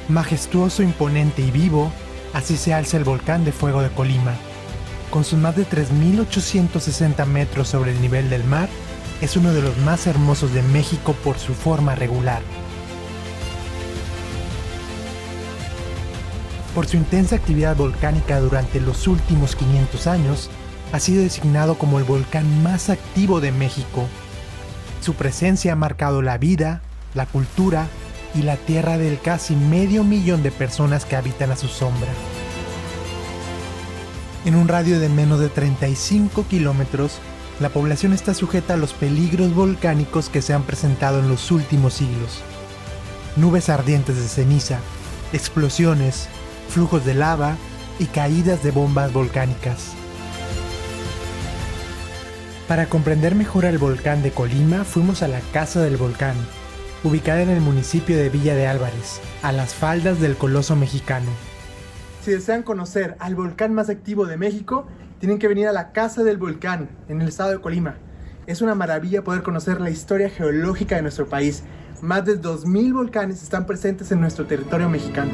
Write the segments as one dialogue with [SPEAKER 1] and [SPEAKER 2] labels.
[SPEAKER 1] Majestuoso, imponente y vivo, así se alza el volcán de fuego de Colima. Con sus más de 3.860 metros sobre el nivel del mar, es uno de los más hermosos de México por su forma regular. Por su intensa actividad volcánica durante los últimos 500 años, ha sido designado como el volcán más activo de México. Su presencia ha marcado la vida, la cultura y la tierra del casi 500,000 de personas que habitan a su sombra. En un radio de menos de 35 kilómetros, la población está sujeta a los peligros volcánicos que se han presentado en los últimos siglos. Nubes ardientes de ceniza, explosiones, flujos de lava y caídas de bombas volcánicas. Para comprender mejor al volcán de Colima, fuimos a la Casa del Volcán, ubicada en el municipio de Villa de Álvarez, a las faldas del Coloso Mexicano. Si desean conocer al volcán más activo de México, tienen que venir a la Casa del Volcán, en el estado de Colima. Es una maravilla poder conocer la historia geológica de nuestro país. Más de 2,000 volcanes están presentes en nuestro territorio mexicano.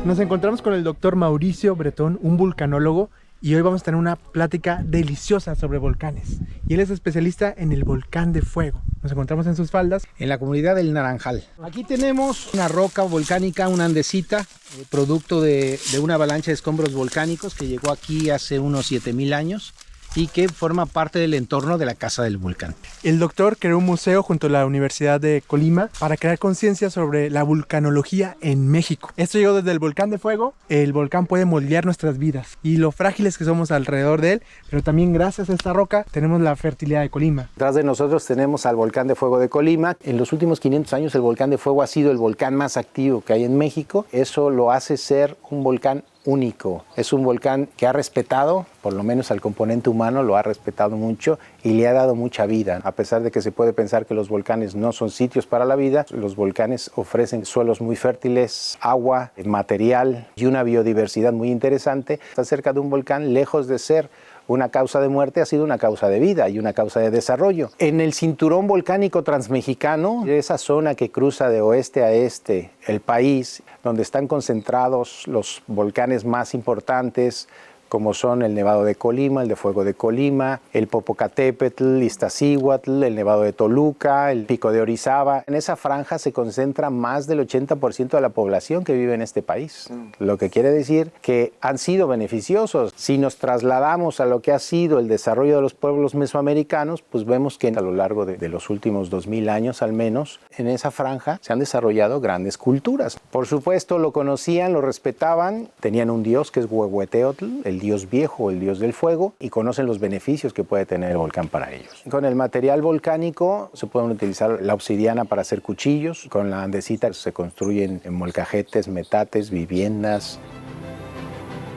[SPEAKER 1] Nos encontramos con el doctor Mauricio Bretón, un vulcanólogo, y hoy vamos a tener una plática deliciosa sobre volcanes. Y él es especialista en el volcán de fuego. Nos encontramos en sus faldas.
[SPEAKER 2] En la comunidad del Naranjal. Aquí tenemos una roca volcánica, una andesita, producto de una avalancha de escombros volcánicos que llegó aquí hace unos 7,000 años y que forma parte del entorno de la Casa del Volcán.
[SPEAKER 1] El doctor creó un museo junto a la Universidad de Colima para crear conciencia sobre la vulcanología en México. Esto llegó desde el volcán de fuego. El volcán puede moldear nuestras vidas y lo frágiles que somos alrededor de él, pero también gracias a esta roca tenemos la fertilidad de Colima.
[SPEAKER 2] Detrás de nosotros tenemos al volcán de fuego de Colima. En los últimos 500 años el volcán de fuego ha sido el volcán más activo que hay en México. Eso lo hace ser un volcán único. Es un volcán que ha respetado, por lo menos al componente humano, lo ha respetado mucho y le ha dado mucha vida. A pesar de que se puede pensar que los volcanes no son sitios para la vida, los volcanes ofrecen suelos muy fértiles, agua, material y una biodiversidad muy interesante. Estar cerca de un volcán, lejos de ser una causa de muerte, ha sido una causa de vida y una causa de desarrollo. En el cinturón volcánico transmexicano, esa zona que cruza de oeste a este el país, donde están concentrados los volcanes más importantes, como son el Nevado de Colima, el de Fuego de Colima, el Popocatépetl, Iztaccíhuatl, el Nevado de Toluca, el Pico de Orizaba. En esa franja se concentra más del 80% de la población que vive en este país, lo que quiere decir que han sido beneficiosos. Si nos trasladamos a lo que ha sido el desarrollo de los pueblos mesoamericanos, pues vemos que a lo largo de los últimos 2,000 años al menos, en esa franja se han desarrollado grandes culturas. Por supuesto, lo conocían, lo respetaban, tenían un dios que es Huehueteotl, el dios viejo, el dios del fuego, y conocen los beneficios que puede tener el volcán para ellos. Con el material volcánico se pueden utilizar la obsidiana para hacer cuchillos, con la andesita se construyen molcajetes, metates, viviendas.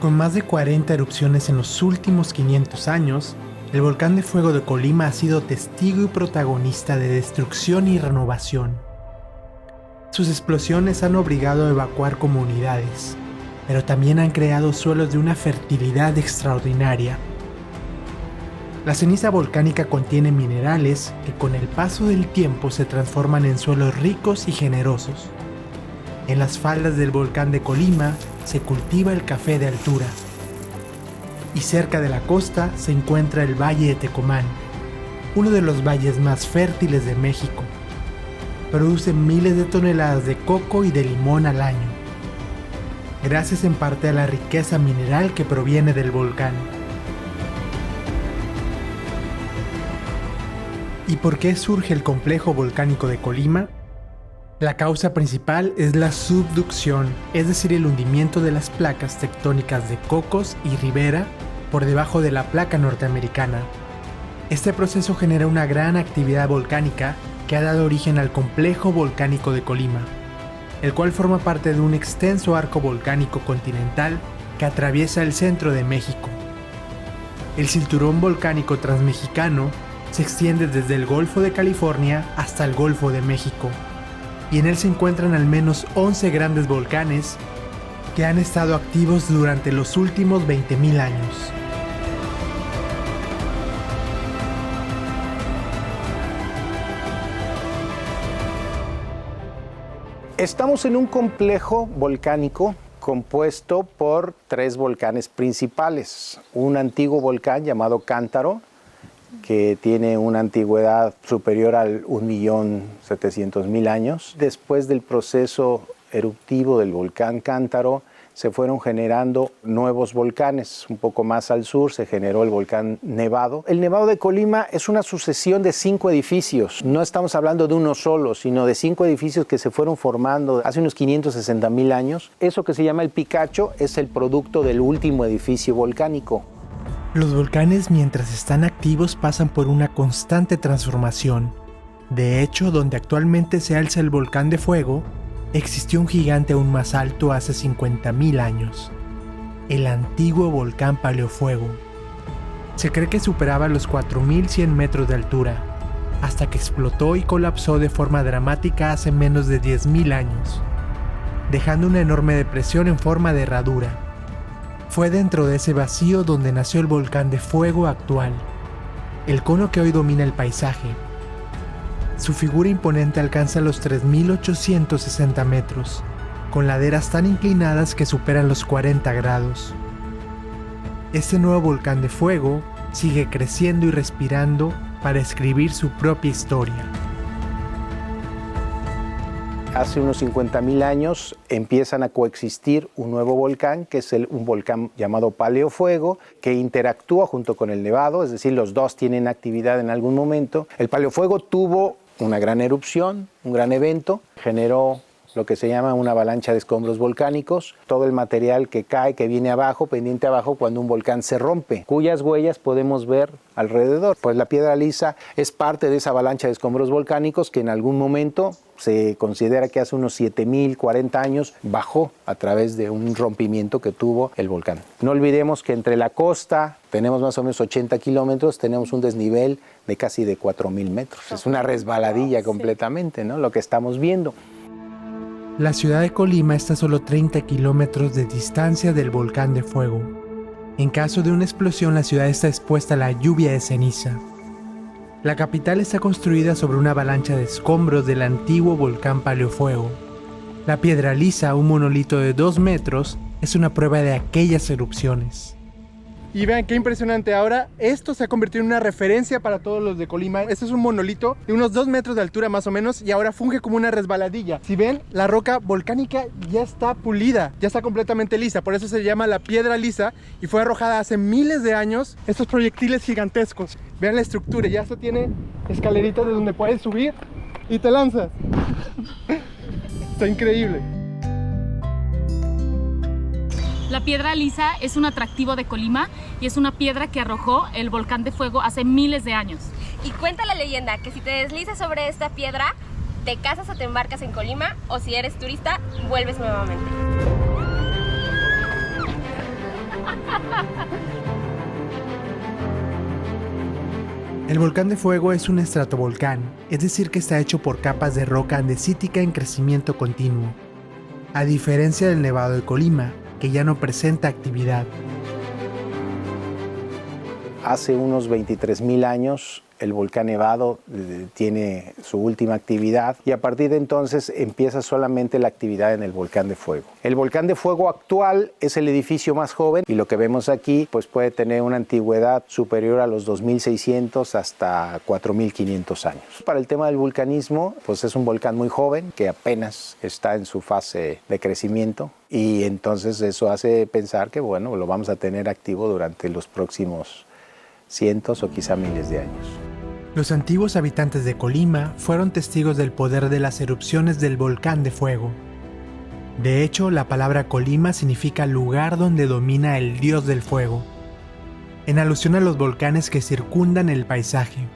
[SPEAKER 1] Con más de 40 erupciones en los últimos 500 años, el volcán de fuego de Colima ha sido testigo y protagonista de destrucción y renovación. Sus explosiones han obligado a evacuar comunidades, pero también han creado suelos de una fertilidad extraordinaria. La ceniza volcánica contiene minerales que con el paso del tiempo se transforman en suelos ricos y generosos. En las faldas del volcán de Colima se cultiva el café de altura. Y cerca de la costa se encuentra el Valle de Tecomán, uno de los valles más fértiles de México. Produce miles de toneladas de coco y de limón al año, gracias en parte a la riqueza mineral que proviene del volcán. ¿Y por qué surge el complejo volcánico de Colima? La causa principal es la subducción, es decir, el hundimiento de las placas tectónicas de Cocos y Rivera por debajo de la placa norteamericana. Este proceso genera una gran actividad volcánica que ha dado origen al complejo volcánico de Colima, el cual forma parte de un extenso arco volcánico continental que atraviesa el centro de México. El cinturón volcánico transmexicano se extiende desde el Golfo de California hasta el Golfo de México, y en él se encuentran al menos 11 grandes volcanes que han estado activos durante los últimos 20,000 años.
[SPEAKER 2] Estamos en un complejo volcánico compuesto por 3 volcanes principales. Un antiguo volcán llamado Cántaro, que tiene una antigüedad superior al 1.700.000 años. Después del proceso eruptivo del volcán Cántaro, se fueron generando nuevos volcanes. Un poco más al sur se generó el volcán Nevado. El Nevado de Colima es una sucesión de 5 edificios. No estamos hablando de uno solo, sino de 5 edificios que se fueron formando hace unos 560.000 años. Eso que se llama el Picacho es el producto del último edificio volcánico.
[SPEAKER 1] Los volcanes, mientras están activos, pasan por una constante transformación. De hecho, donde actualmente se alza el volcán de fuego, existió un gigante aún más alto hace 50.000 años, el antiguo volcán Paleofuego. Se cree que superaba los 4.100 metros de altura, hasta que explotó y colapsó de forma dramática hace menos de 10.000 años, dejando una enorme depresión en forma de herradura. Fue dentro de ese vacío donde nació el volcán de fuego actual, el cono que hoy domina el paisaje. Su figura imponente alcanza los 3.860 metros, con laderas tan inclinadas que superan los 40 grados. Este nuevo volcán de fuego sigue creciendo y respirando para escribir su propia historia.
[SPEAKER 2] Hace unos 50.000 años empiezan a coexistir un nuevo volcán, que es un volcán llamado Paleofuego, que interactúa junto con el Nevado, es decir, los dos tienen actividad en algún momento. El Paleofuego tuvo una gran erupción, un gran evento, generó lo que se llama una avalancha de escombros volcánicos, todo el material que cae, que viene abajo, pendiente abajo cuando un volcán se rompe, cuyas huellas podemos ver alrededor. Pues la piedra lisa es parte de esa avalancha de escombros volcánicos que en algún momento se considera que hace unos 7.040 años bajó a través de un rompimiento que tuvo el volcán. No olvidemos que entre la costa tenemos más o menos 80 kilómetros, tenemos un desnivel de casi de 4.000 metros. Es una resbaladilla completamente, ¿no? Lo que estamos viendo.
[SPEAKER 1] La ciudad de Colima está a solo 30 kilómetros de distancia del volcán de fuego. En caso de una explosión, la ciudad está expuesta a la lluvia de ceniza. La capital está construida sobre una avalancha de escombros del antiguo volcán Paleofuego. La piedra lisa, un monolito de 2 metros, es una prueba de aquellas erupciones. Y vean qué impresionante, ahora esto se ha convertido en una referencia para todos los de Colima. Este es un monolito de unos 2 metros de altura más o menos y ahora funge como una resbaladilla. Si ven, la roca volcánica ya está pulida, ya está completamente lisa, por eso se llama la piedra lisa y fue arrojada hace miles de años estos proyectiles gigantescos. Vean la estructura, ya esto tiene escaleritas de donde puedes subir y te lanzas. Está increíble.
[SPEAKER 3] La piedra lisa es un atractivo de Colima y es una piedra que arrojó el volcán de fuego hace miles de años.
[SPEAKER 4] Y cuenta la leyenda que si te deslizas sobre esta piedra, te casas o te embarcas en Colima, o si eres turista, vuelves nuevamente.
[SPEAKER 1] El volcán de fuego es un estratovolcán, es decir que está hecho por capas de roca andesítica en crecimiento continuo. A diferencia del Nevado de Colima, que ya no presenta actividad.
[SPEAKER 2] Hace unos 23.000 años el volcán Nevado tiene su última actividad y a partir de entonces empieza solamente la actividad en el volcán de fuego. El volcán de fuego actual es el edificio más joven y lo que vemos aquí pues puede tener una antigüedad superior a los 2.600 hasta 4.500 años. Para el tema del vulcanismo, pues es un volcán muy joven que apenas está en su fase de crecimiento y entonces eso hace pensar que bueno, lo vamos a tener activo durante los próximos cientos o quizá miles de años.
[SPEAKER 1] Los antiguos habitantes de Colima fueron testigos del poder de las erupciones del volcán de fuego. De hecho, la palabra Colima significa lugar donde domina el dios del fuego, en alusión a los volcanes que circundan el paisaje.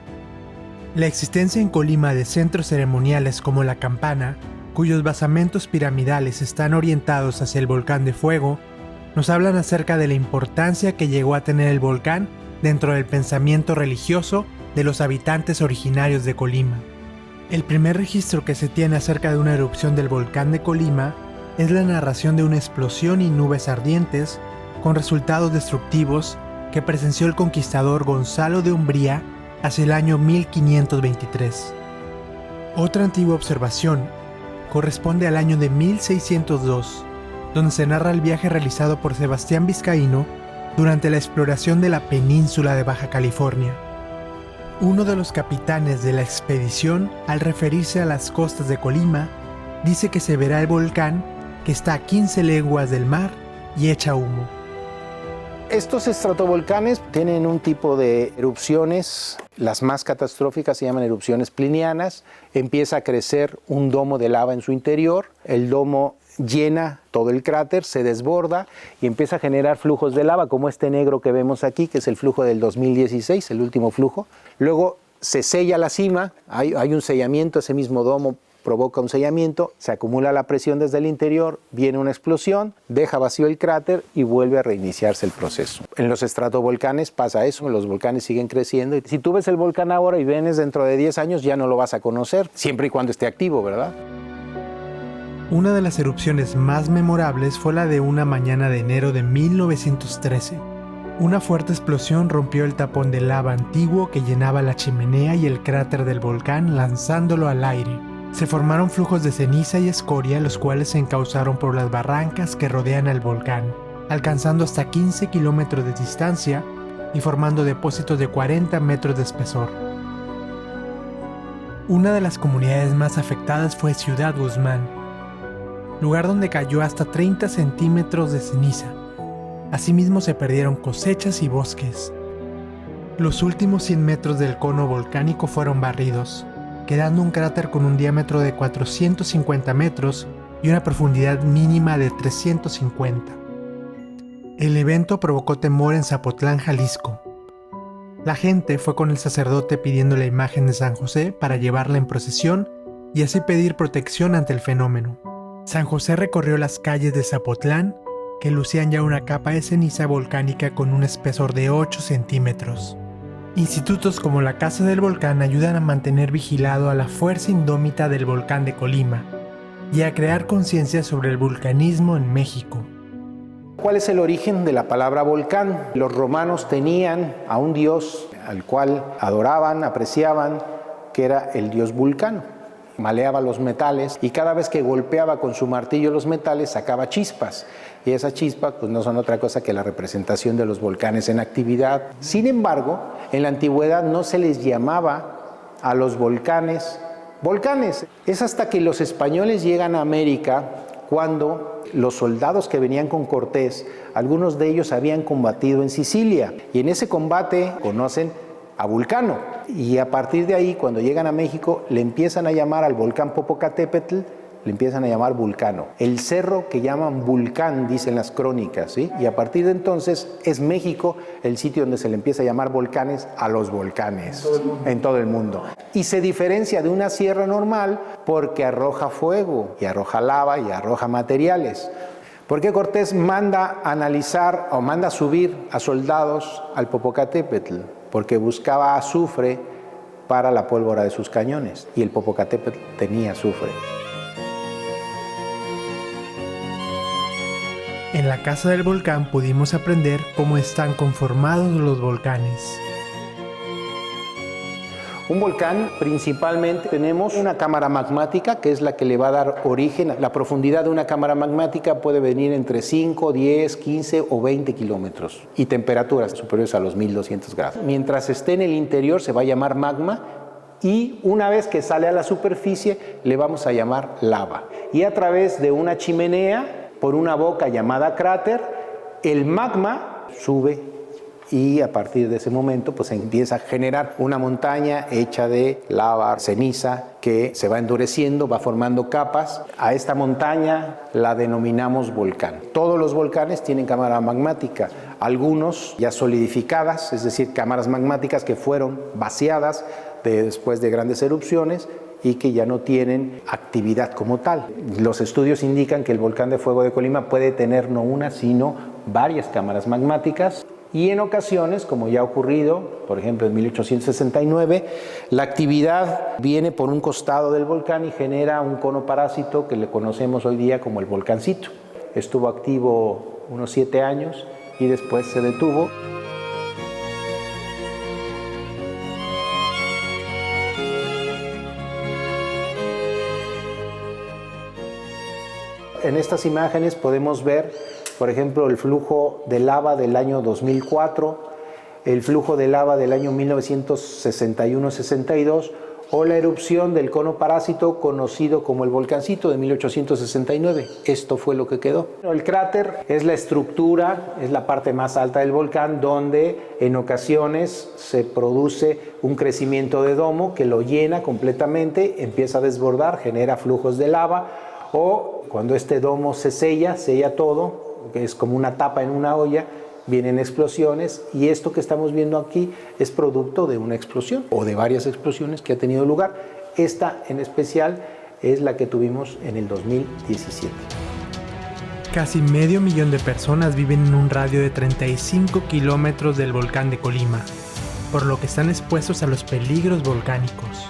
[SPEAKER 1] La existencia en Colima de centros ceremoniales como la Campana, cuyos basamentos piramidales están orientados hacia el volcán de fuego, nos hablan acerca de la importancia que llegó a tener el volcán dentro del pensamiento religioso de los habitantes originarios de Colima. El primer registro que se tiene acerca de una erupción del volcán de Colima es la narración de una explosión y nubes ardientes con resultados destructivos que presenció el conquistador Gonzalo de Umbría hacia el año 1523. Otra antigua observación corresponde al año de 1602, donde se narra el viaje realizado por Sebastián Vizcaíno durante la exploración de la península de Baja California. Uno de los capitanes de la expedición, al referirse a las costas de Colima, dice que se verá el volcán que está a 15 leguas del mar y echa humo.
[SPEAKER 2] Estos estratovolcanes tienen un tipo de erupciones, las más catastróficas se llaman erupciones plinianas. Empieza a crecer un domo de lava en su interior, el domo llena todo el cráter, se desborda y empieza a generar flujos de lava, como este negro que vemos aquí, que es el flujo del 2016, el último flujo. Luego se sella la cima, hay un sellamiento, ese mismo domo provoca un sellamiento, se acumula la presión desde el interior, viene una explosión, deja vacío el cráter y vuelve a reiniciarse el proceso. En los estratovolcanes pasa eso, los volcanes siguen creciendo. Si tú ves el volcán ahora y vienes dentro de 10 años, ya no lo vas a conocer, siempre y cuando esté activo, ¿verdad?
[SPEAKER 1] Una de las erupciones más memorables fue la de una mañana de enero de 1913. Una fuerte explosión rompió el tapón de lava antiguo que llenaba la chimenea y el cráter del volcán, lanzándolo al aire. Se formaron flujos de ceniza y escoria, los cuales se encauzaron por las barrancas que rodean al volcán, alcanzando hasta 15 kilómetros de distancia y formando depósitos de 40 metros de espesor. Una de las comunidades más afectadas fue Ciudad Guzmán, lugar donde cayó hasta 30 centímetros de ceniza. Asimismo se perdieron cosechas y bosques. Los últimos 100 metros del cono volcánico fueron barridos, quedando un cráter con un diámetro de 450 metros y una profundidad mínima de 350. El evento provocó temor en Zapotlán, Jalisco. La gente fue con el sacerdote pidiendo la imagen de San José para llevarla en procesión y así pedir protección ante el fenómeno. San José recorrió las calles de Zapotlán, que lucían ya una capa de ceniza volcánica con un espesor de 8 centímetros. Institutos como la Casa del Volcán ayudan a mantener vigilado a la fuerza indómita del volcán de Colima y a crear conciencia sobre el vulcanismo en México.
[SPEAKER 2] ¿Cuál es el origen de la palabra volcán? Los romanos tenían a un dios al cual adoraban, apreciaban, que era el dios Vulcano. Maleaba los metales y cada vez que golpeaba con su martillo los metales sacaba chispas. Y esas chispas pues no son otra cosa que la representación de los volcanes en actividad. Sin embargo, en la antigüedad no se les llamaba a los volcanes volcanes. Es hasta que los españoles llegan a América cuando los soldados que venían con Cortés, algunos de ellos habían combatido en Sicilia. Y en ese combate conocen a Vulcano. Y a partir de ahí, cuando llegan a México, le empiezan a llamar al volcán Popocatépetl, le empiezan a llamar Vulcano. El cerro que llaman Vulcán, dicen las crónicas, ¿sí? Y a partir de entonces es México el sitio donde se le empieza a llamar volcanes a los volcanes en todo el mundo. Y se diferencia de una sierra normal porque arroja fuego, y arroja lava, y arroja materiales. ¿Por qué Cortés manda analizar o manda subir a soldados al Popocatépetl? Porque buscaba azufre para la pólvora de sus cañones, y el Popocatépetl tenía azufre.
[SPEAKER 1] En la Casa del Volcán pudimos aprender cómo están conformados los volcanes.
[SPEAKER 2] Un volcán, principalmente tenemos una cámara magmática, que es la que le va a dar origen. La profundidad de una cámara magmática puede venir entre 5, 10, 15 o 20 kilómetros y temperaturas superiores a los 1200 grados. Mientras esté en el interior se va a llamar magma y una vez que sale a la superficie le vamos a llamar lava. Y a través de una chimenea, por una boca llamada cráter, el magma sube y a partir de ese momento pues empieza a generar una montaña hecha de lava, ceniza, que se va endureciendo, va formando capas. A esta montaña la denominamos volcán. Todos los volcanes tienen cámara magmática, algunos ya solidificadas, es decir, cámaras magmáticas que fueron vaciadas después de grandes erupciones y que ya no tienen actividad como tal. Los estudios indican que el volcán de Fuego de Colima puede tener no una, sino varias cámaras magmáticas. Y en ocasiones, como ya ha ocurrido, por ejemplo en 1869, la actividad viene por un costado del volcán y genera un cono parásito que le conocemos hoy día como el volcancito. Estuvo activo unos 7 años y después se detuvo. En estas imágenes podemos ver, por ejemplo, el flujo de lava del año 2004, el flujo de lava del año 1961-62 o la erupción del cono parásito conocido como el Volcancito de 1869. Esto fue lo que quedó. El cráter es la estructura, es la parte más alta del volcán donde en ocasiones se produce un crecimiento de domo que lo llena completamente, empieza a desbordar, genera flujos de lava, o cuando este domo se sella todo, que es como una tapa en una olla, vienen explosiones, y esto que estamos viendo aquí es producto de una explosión o de varias explosiones que ha tenido lugar. Esta en especial es la que tuvimos en el 2017.
[SPEAKER 1] Casi medio millón de personas viven en un radio de 35 kilómetros del volcán de Colima, por lo que están expuestos a los peligros volcánicos.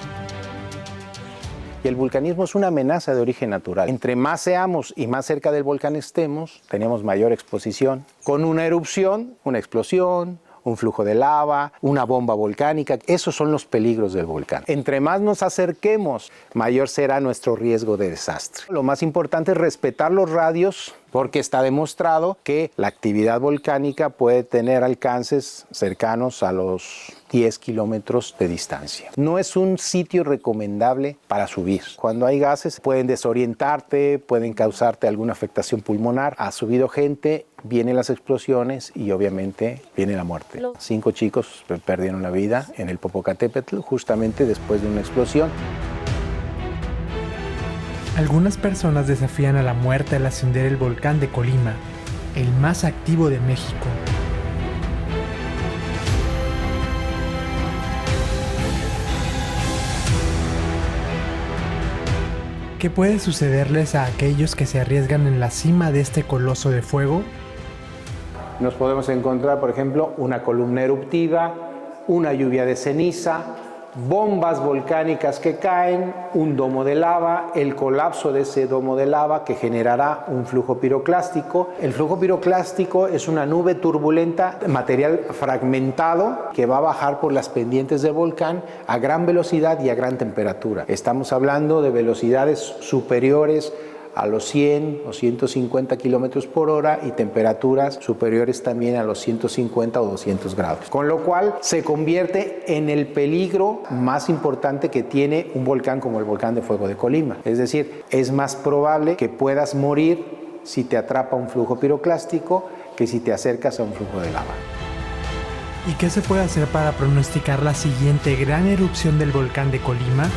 [SPEAKER 2] Y el vulcanismo es una amenaza de origen natural. Entre más seamos y más cerca del volcán estemos, tenemos mayor exposición. Con una erupción, una explosión, un flujo de lava, una bomba volcánica, esos son los peligros del volcán. Entre más nos acerquemos, mayor será nuestro riesgo de desastre. Lo más importante es respetar los radios, porque está demostrado que la actividad volcánica puede tener alcances cercanos a los 10 kilómetros de distancia. No es un sitio recomendable para subir. Cuando hay gases pueden desorientarte, pueden causarte alguna afectación pulmonar. Ha subido gente, vienen las explosiones y obviamente viene la muerte. 5 chicos perdieron la vida en el Popocatépetl justamente después de una explosión.
[SPEAKER 1] Algunas personas desafían a la muerte al ascender el volcán de Colima, el más activo de México. ¿Qué puede sucederles a aquellos que se arriesgan en la cima de este coloso de fuego?
[SPEAKER 2] Nos podemos encontrar, por ejemplo, una columna eruptiva, una lluvia de ceniza, bombas volcánicas que caen, un domo de lava, el colapso de ese domo de lava que generará un flujo piroclástico. El flujo piroclástico es una nube turbulenta, material fragmentado que va a bajar por las pendientes del volcán a gran velocidad y a gran temperatura. Estamos hablando de velocidades superiores a los 100 o 150 kilómetros por hora y temperaturas superiores también a los 150 o 200 grados. Con lo cual se convierte en el peligro más importante que tiene un volcán como el volcán de fuego de Colima. Es decir, es más probable que puedas morir si te atrapa un flujo piroclástico que si te acercas a un flujo de lava.
[SPEAKER 1] ¿Y qué se puede hacer para pronosticar la siguiente gran erupción del volcán de Colima?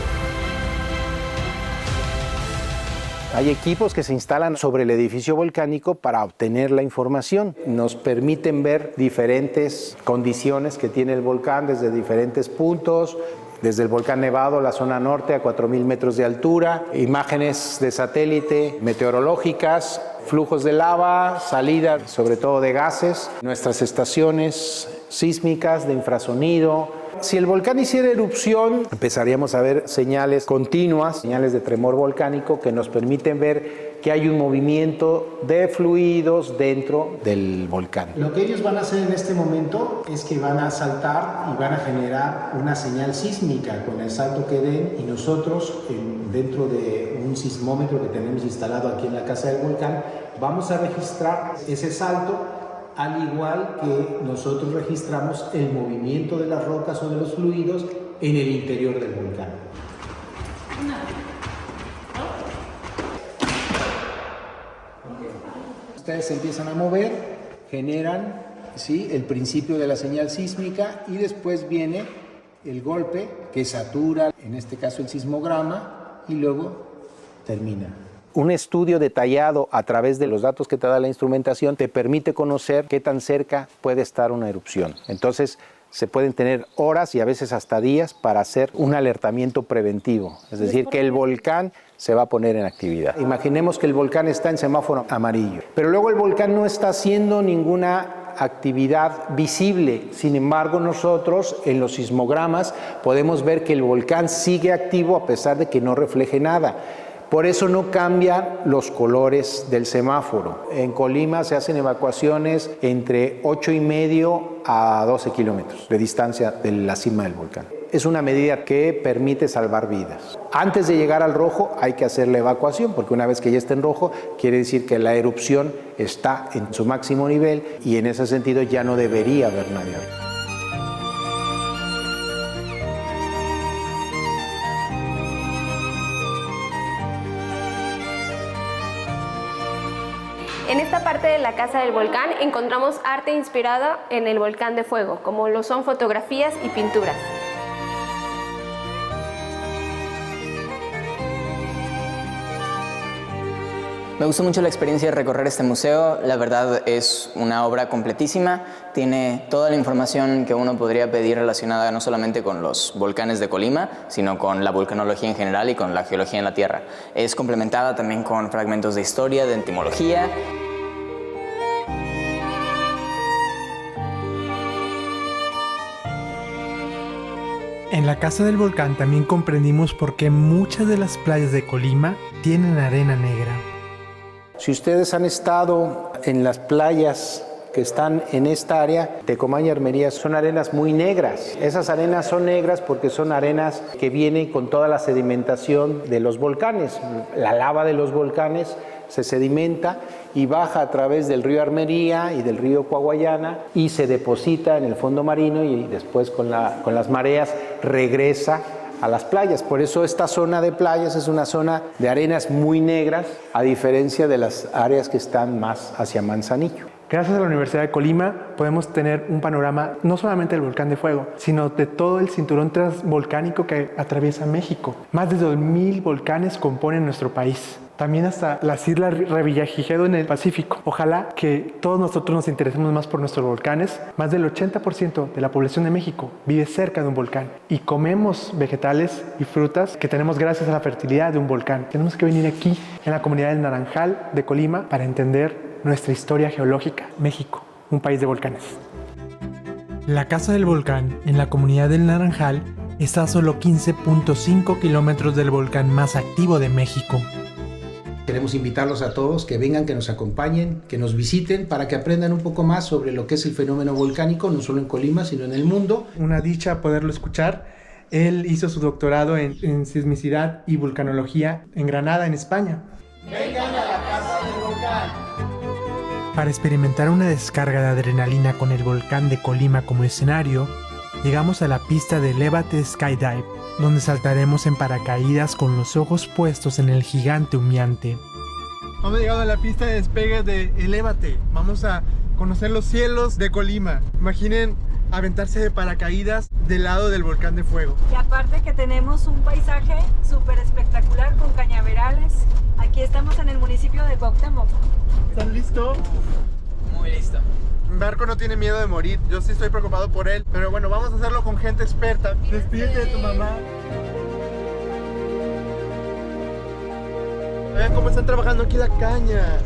[SPEAKER 2] Hay equipos que se instalan sobre el edificio volcánico para obtener la información. Nos permiten ver diferentes condiciones que tiene el volcán desde diferentes puntos, desde el volcán Nevado, la zona norte, a 4.000 metros de altura, imágenes de satélite meteorológicas, flujos de lava, salida sobre todo de gases, nuestras estaciones sísmicas de infrasonido. Si el volcán hiciera erupción, empezaríamos a ver señales continuas, señales de tremor volcánico que nos permiten ver que hay un movimiento de fluidos dentro del volcán.
[SPEAKER 5] Lo que ellos van a hacer en este momento es que van a saltar y van a generar una señal sísmica con el salto que den, y nosotros dentro de un sismómetro que tenemos instalado aquí en la casa del volcán vamos a registrar ese salto, al igual que nosotros registramos el movimiento de las rocas o de los fluidos en el interior del volcán. Ustedes se empiezan a mover, generan el principio de la señal sísmica, y después viene el golpe que satura, en este caso el sismograma, y luego termina.
[SPEAKER 2] Un estudio detallado a través de los datos que te da la instrumentación te permite conocer qué tan cerca puede estar una erupción. Entonces, se pueden tener horas y a veces hasta días para hacer un alertamiento preventivo. Es decir, que el volcán se va a poner en actividad. Imaginemos que el volcán está en semáforo amarillo, pero luego el volcán no está haciendo ninguna actividad visible. Sin embargo, nosotros en los sismogramas podemos ver que el volcán sigue activo a pesar de que no refleje nada. Por eso no cambian los colores del semáforo. En Colima se hacen evacuaciones entre 8,5 a 12 kilómetros de distancia de la cima del volcán. Es una medida que permite salvar vidas. Antes de llegar al rojo hay que hacer la evacuación, porque una vez que ya está en rojo, quiere decir que la erupción está en su máximo nivel y en ese sentido ya no debería haber nadie.
[SPEAKER 4] En esta parte de la casa del volcán encontramos arte inspirado en el volcán de fuego, como lo son fotografías y pinturas.
[SPEAKER 6] Me gustó mucho la experiencia de recorrer este museo. La verdad es una obra completísima. Tiene toda la información que uno podría pedir relacionada no solamente con los volcanes de Colima, sino con la volcanología en general y con la geología en la Tierra. Es complementada también con fragmentos de historia, de entomología.
[SPEAKER 1] En la casa del volcán también comprendimos por qué muchas de las playas de Colima tienen arena negra.
[SPEAKER 2] Si ustedes han estado en las playas que están en esta área, Tecomán y Armería, son arenas muy negras. Esas arenas son negras porque son arenas que vienen con toda la sedimentación de los volcanes. La lava de los volcanes se sedimenta y baja a través del río Armería y del río Coahuayana y se deposita en el fondo marino y después con las mareas regresa a las playas. Por eso esta zona de playas es una zona de arenas muy negras, a diferencia de las áreas que están más hacia Manzanillo.
[SPEAKER 1] Gracias a la Universidad de Colima podemos tener un panorama no solamente del volcán de fuego, sino de todo el cinturón transvolcánico que atraviesa México. Más de 2,000 volcanes componen nuestro país. También hasta las islas Revillagigedo en el Pacífico. Ojalá que todos nosotros nos interesemos más por nuestros volcanes. Más del 80% de la población de México vive cerca de un volcán y comemos vegetales y frutas que tenemos gracias a la fertilidad de un volcán. Tenemos que venir aquí, en la comunidad del Naranjal de Colima, para entender nuestra historia geológica. México, un país de volcanes. La casa del volcán, en la comunidad del Naranjal, está a solo 15.5 kilómetros del volcán más activo de México.
[SPEAKER 5] Queremos invitarlos a todos que vengan, que nos acompañen, que nos visiten para que aprendan un poco más sobre lo que es el fenómeno volcánico, no solo en Colima, sino en el mundo.
[SPEAKER 1] Una dicha poderlo escuchar. Él hizo su doctorado en sismicidad y vulcanología en Granada, en España.
[SPEAKER 5] Vengan a la casa del volcán.
[SPEAKER 1] Para experimentar una descarga de adrenalina con el volcán de Colima como escenario, llegamos a la pista de Elevate Skydive, donde saltaremos en paracaídas con los ojos puestos en el gigante humeante. Hemos llegado a la pista de despegue de Elevate. Vamos a conocer los cielos de Colima. Imaginen aventarse de paracaídas del lado del volcán de fuego.
[SPEAKER 7] Y aparte que tenemos un paisaje súper espectacular con cañaverales. Aquí estamos en el municipio de Cuauhtémoc.
[SPEAKER 1] ¿Están listos?
[SPEAKER 6] Muy listo.
[SPEAKER 1] Barco no tiene miedo de morir, yo sí estoy preocupado por él, pero bueno, vamos a hacerlo con gente experta. Despídete de tu mamá. Vean cómo están trabajando aquí la caña.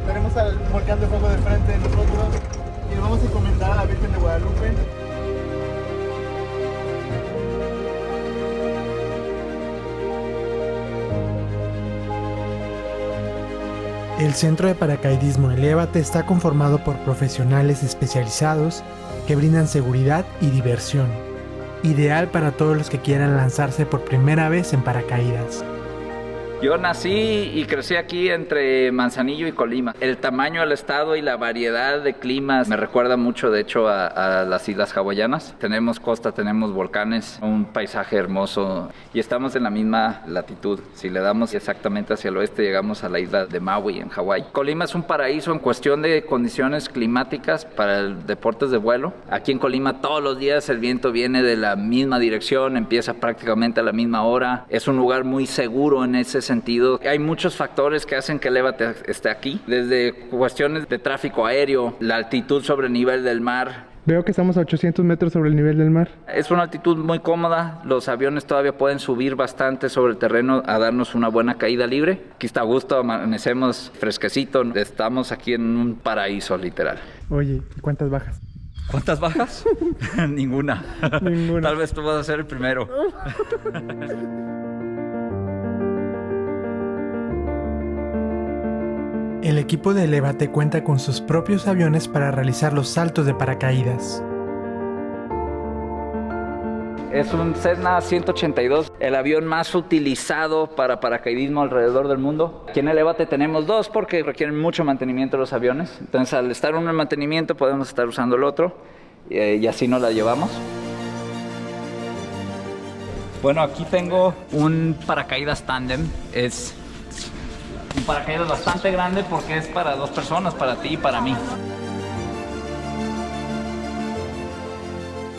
[SPEAKER 1] Tenemos al volcán de fuego de frente de nosotros y le vamos a encomendar a la Virgen de Guadalupe. El centro de paracaidismo Elevate está conformado por profesionales especializados que brindan seguridad y diversión, ideal para todos los que quieran lanzarse por primera vez en paracaídas.
[SPEAKER 8] Yo nací y crecí aquí entre Manzanillo y Colima. El tamaño del estado y la variedad de climas me recuerda mucho, de hecho, a las islas hawaianas. Tenemos costa, tenemos volcanes, un paisaje hermoso y estamos en la misma latitud. Si le damos exactamente hacia el oeste, llegamos a la isla de Maui, en Hawái. Colima es un paraíso en cuestión de condiciones climáticas para deportes de vuelo. Aquí en Colima todos los días el viento viene de la misma dirección, empieza prácticamente a la misma hora. Es un lugar muy seguro en ese sentido. Hay muchos factores que hacen que Elevate esté aquí, desde cuestiones de tráfico aéreo, la altitud sobre el nivel del mar.
[SPEAKER 1] Veo que estamos a 800 metros sobre el nivel del mar.
[SPEAKER 8] Es una altitud muy cómoda, los aviones todavía pueden subir bastante sobre el terreno a darnos una buena caída libre. Aquí está a gusto, amanecemos fresquecito, estamos aquí en un paraíso literal.
[SPEAKER 1] Oye, ¿y cuántas bajas?
[SPEAKER 8] ¿Cuántas bajas? Ninguna. Tal vez tú vas a ser el primero.
[SPEAKER 1] El equipo de Elevate cuenta con sus propios aviones para realizar los saltos de paracaídas.
[SPEAKER 8] Es un Cessna 182, el avión más utilizado para paracaidismo alrededor del mundo. Aquí en Elevate tenemos dos porque requieren mucho mantenimiento los aviones. Entonces, al estar uno en mantenimiento, podemos estar usando el otro y así nos la llevamos. Bueno, aquí tengo un paracaídas tándem. Es un paracaídas bastante grande porque es para dos personas, para ti y para mí.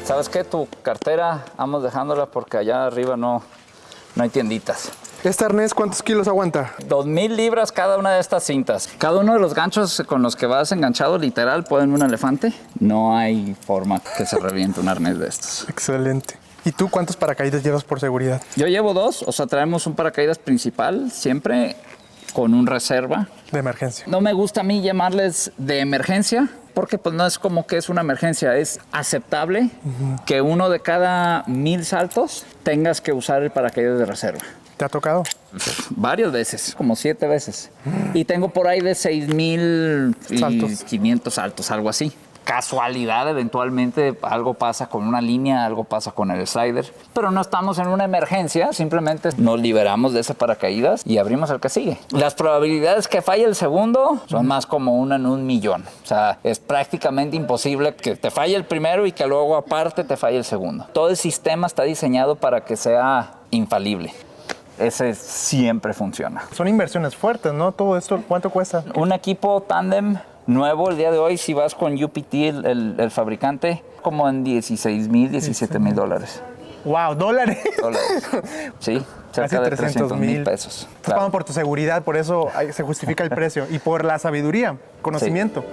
[SPEAKER 8] ¿Sabes qué? Tu cartera, vamos dejándola porque allá arriba no hay tienditas.
[SPEAKER 9] ¿Este arnés cuántos kilos aguanta?
[SPEAKER 8] 2,000 libras cada una de estas cintas. Cada uno de los ganchos con los que vas enganchado, literal, pueden un elefante. No hay forma que se reviente un arnés de estos.
[SPEAKER 9] Excelente. ¿Y tú cuántos paracaídas llevas por seguridad?
[SPEAKER 8] Yo llevo dos, o sea, traemos un paracaídas principal siempre con un reserva.
[SPEAKER 9] De emergencia.
[SPEAKER 8] No me gusta a mí llamarles de emergencia, porque pues no es como que es una emergencia, es aceptable que uno de cada 1,000 saltos tengas que usar el paracaídas de reserva.
[SPEAKER 9] ¿Te ha tocado?
[SPEAKER 8] Varias veces, como 7 veces. Y tengo por ahí de 6,500 saltos, algo así. Casualidad, eventualmente algo pasa con una línea, algo pasa con el slider, pero no estamos en una emergencia, simplemente nos liberamos de ese paracaídas y abrimos el que sigue. Las probabilidades que falle el segundo son más como 1 en 1,000,000. O sea, es prácticamente imposible que te falle el primero y que luego aparte te falle el segundo. Todo el sistema está diseñado para que sea infalible. Ese siempre funciona.
[SPEAKER 9] Son inversiones fuertes, ¿no? Todo esto, ¿cuánto cuesta?
[SPEAKER 8] Un equipo tándem nuevo el día de hoy, si vas con UPT, el fabricante, como en 16,000, 17,000 dólares.
[SPEAKER 9] ¡Wow! ¿Dólares?
[SPEAKER 8] Sí, cerca de 300,000 pesos.
[SPEAKER 9] Estás pagando por tu seguridad, por eso se justifica el precio. Y por la sabiduría, conocimiento. Sí.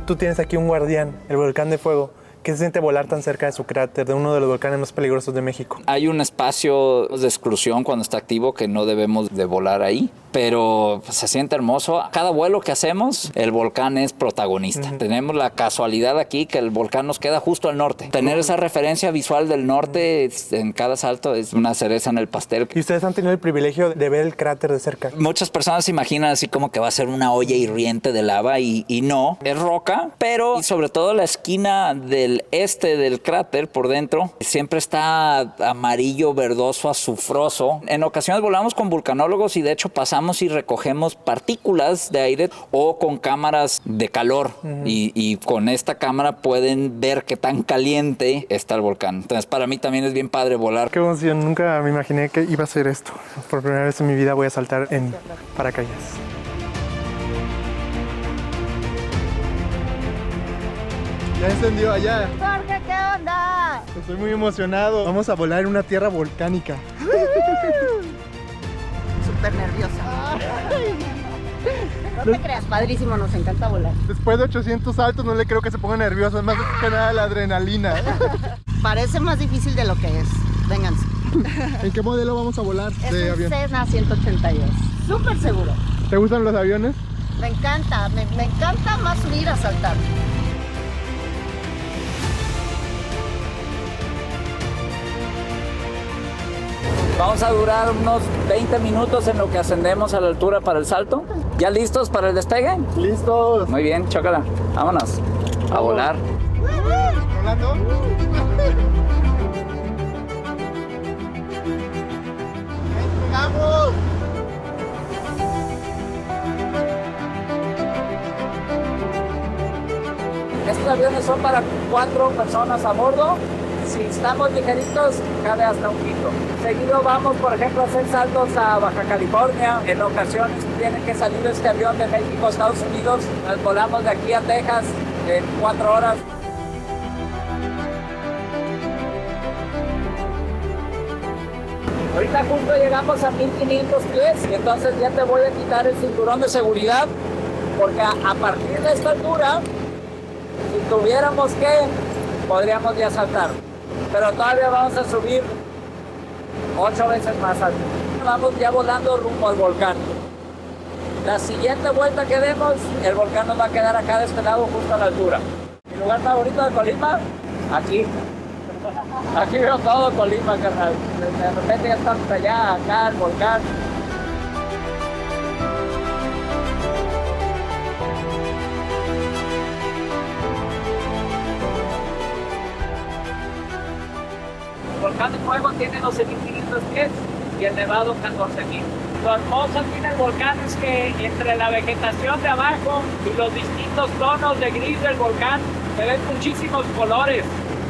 [SPEAKER 9] Tú tienes aquí un guardián, el volcán de fuego. ¿Qué se siente volar tan cerca de su cráter, de uno de los volcanes más peligrosos de México?
[SPEAKER 8] Hay un espacio de exclusión cuando está activo que no debemos de volar ahí, pero se siente hermoso. Cada vuelo que hacemos, el volcán es protagonista. Tenemos la casualidad aquí que el volcán nos queda justo al norte. Tener esa referencia visual del norte en cada salto es una cereza en el pastel.
[SPEAKER 9] ¿Y ustedes han tenido el privilegio de ver el cráter de cerca?
[SPEAKER 8] Muchas personas se imaginan así como que va a ser una olla hirviente de lava y no. Es roca, pero sobre todo la esquina del este del cráter por dentro siempre está amarillo, verdoso, azufroso. En ocasiones volamos con vulcanólogos y de hecho pasamos y recogemos partículas de aire o con cámaras de calor y con esta cámara pueden ver qué tan caliente está el volcán. Entonces para mí también es bien padre volar.
[SPEAKER 9] Qué emoción, nunca me imaginé que iba a ser esto. Por primera vez en mi vida voy a saltar en paracaídas. Ya encendió allá.
[SPEAKER 10] Jorge, ¿qué onda?
[SPEAKER 9] Estoy muy emocionado. Vamos a volar en una tierra volcánica.
[SPEAKER 10] Súper nerviosa. No te creas, padrísimo, nos encanta volar.
[SPEAKER 9] Después de 800 saltos no le creo que se ponga nervioso, es más que nada la adrenalina.
[SPEAKER 10] Parece más difícil de lo que es. Vénganse.
[SPEAKER 9] ¿En qué modelo vamos a volar de avión?
[SPEAKER 10] Es un Cessna 182. Súper seguro.
[SPEAKER 9] ¿Te gustan los aviones?
[SPEAKER 10] Me encanta más subir a saltar.
[SPEAKER 8] Vamos a durar unos 20 minutos en lo que ascendemos a la altura para el salto. ¿Ya listos para el despegue?
[SPEAKER 9] ¡Listos!
[SPEAKER 8] Muy bien, chócala. Vámonos a volar.
[SPEAKER 9] ¿Volando? ¡Vamos!
[SPEAKER 8] Estos aviones son para 4 personas a bordo. Si estamos ligeritos, cabe hasta 1 kilo. Seguido vamos, por ejemplo, a hacer saltos a Baja California. En ocasiones tiene que salir este avión de México a Estados Unidos. Nos volamos de aquí a Texas en 4 horas. Ahorita justo llegamos a 1500 pies y entonces ya te voy a quitar el cinturón de seguridad porque a partir de esta altura, si tuviéramos que, podríamos ya saltar. Pero todavía vamos a subir
[SPEAKER 11] 8 veces más alto. Vamos ya volando rumbo al volcán. La siguiente vuelta que demos, el volcán nos va a quedar acá de este lado, justo a la altura. Mi lugar favorito de Colima, aquí. Aquí veo todo Colima, carnal. De repente ya estamos allá, acá, el volcán. El volcán de Fuego tiene 12.500 pies y el Nevado 14.000. Lo hermoso aquí en el volcán es que entre la vegetación de abajo y los distintos tonos de gris del volcán se ven muchísimos colores.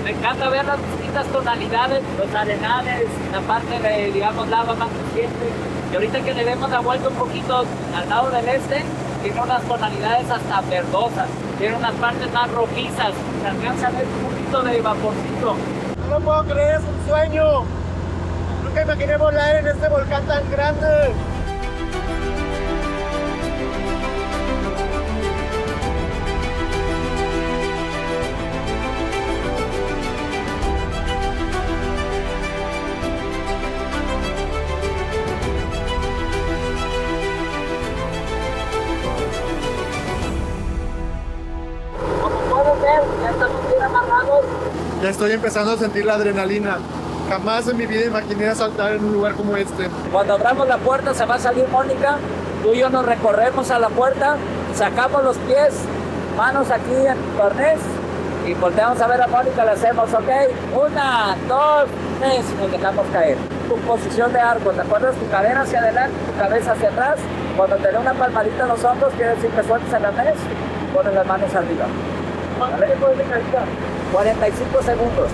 [SPEAKER 11] Me encanta ver las distintas tonalidades, los arenales, la parte de, digamos, lava más reciente. Y ahorita que le demos la vuelta un poquito al lado del este, tiene unas tonalidades hasta verdosas. Tiene unas partes más rojizas. Se alcanza a ver un poquito de vaporcito.
[SPEAKER 9] No lo puedo creer, es un sueño. Nunca imaginé volar en este volcán tan grande.
[SPEAKER 11] Como pueden ver, ya estamos bien amarrados.
[SPEAKER 9] Ya estoy empezando a sentir la adrenalina. Jamás en mi vida imaginé saltar en un lugar como este.
[SPEAKER 11] Cuando abramos la puerta se va a salir Mónica, tú y yo nos recorremos a la puerta, sacamos los pies, manos aquí en tu arnés y volteamos a ver a Mónica, le hacemos, ok, 1, 2, 3 y nos dejamos caer. Tu posición de arco, ¿te acuerdas? Tu cadera hacia adelante, tu cabeza hacia atrás. Cuando te dé una palmadita en los hombros, quiere decir que sueltes el arnés, pones las manos arriba. ¿Vale? 45 segundos.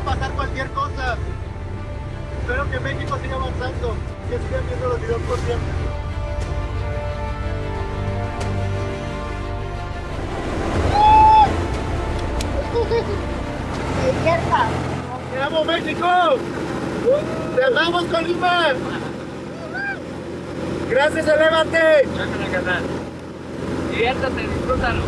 [SPEAKER 9] Pasar cualquier cosa. Espero que México siga avanzando, que sigan viendo los videos por siempre. ¡Te amo, México! ¡Te amamos, Colima! ¡Gracias, elévate!
[SPEAKER 11] Chácala, carnal. Diviértate, disfrútalo.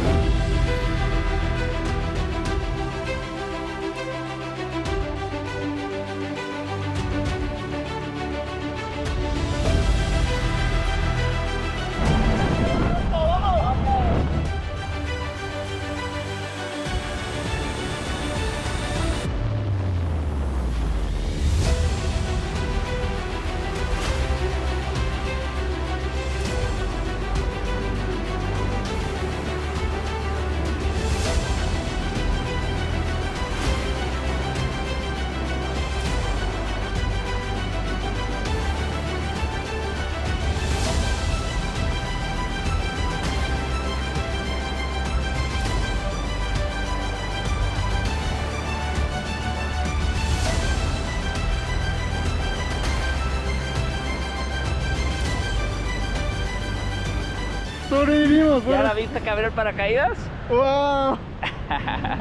[SPEAKER 9] Sobrevivimos.
[SPEAKER 11] ¿Ya la viste caber el paracaídas?
[SPEAKER 9] ¡Wow!